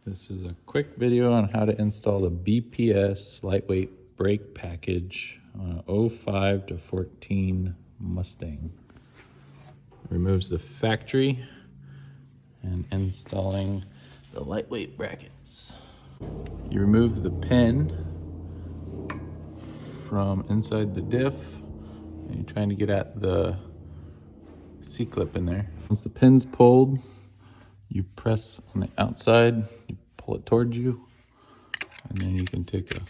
This is a quick video on how to install the BPS Lightweight Brake Package on an 05 to 14 Mustang. Removes the factory and installing the lightweight brackets. You remove the pin from inside the diff and you're trying to get at the C-clip in there. Once the pin's pulled, you press on the outside, you pull it towards you, and then you can take a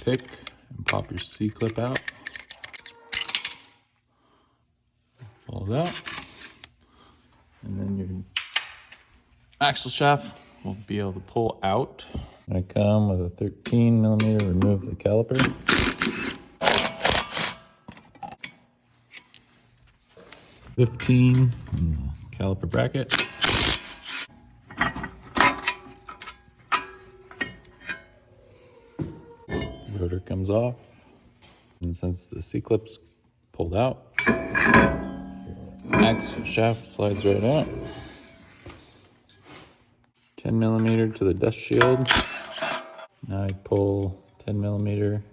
pick and pop your C-clip out. Pull it out, and then your axle shaft will be able to pull out. I come with a 13 millimeter, remove the caliper. $15 caliper bracket. Rotor comes off, and since the C-clip's pulled out, your axle shaft slides right out. 10 millimeter to the dust shield. Now I pull 10 millimeter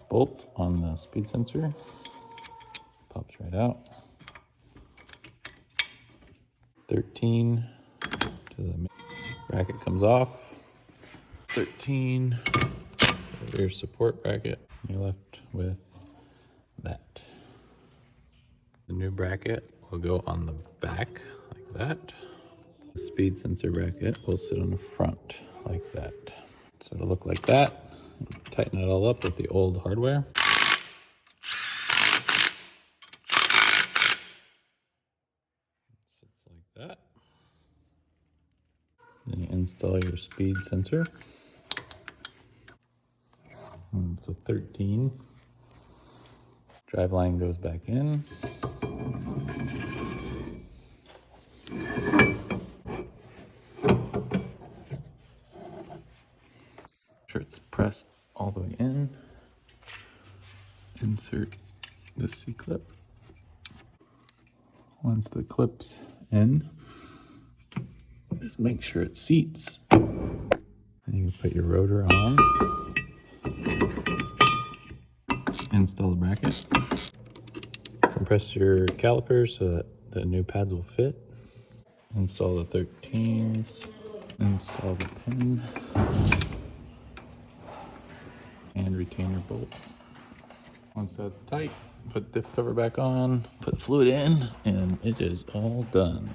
bolt on the speed sensor. Pops right out. 13 to the bracket comes off. 13 the rear support bracket. You're left with that. The new bracket will go on the back like that. The speed sensor bracket will sit on the front like that. So it'll look like that. Tighten it all up with the old hardware. Sits like that. Then you install your speed sensor. And so 13. Drive line goes back in. Sure it's pressed all the way in. Insert the C-clip. Once the clip's in, just make sure it seats. And you can put your rotor on. Install the bracket. Compress your calipers so that the new pads will fit. Install the 13s. Install the pin. And retainer bolt. Once that's tight, put the diff cover back on, put the fluid in, and it is all done.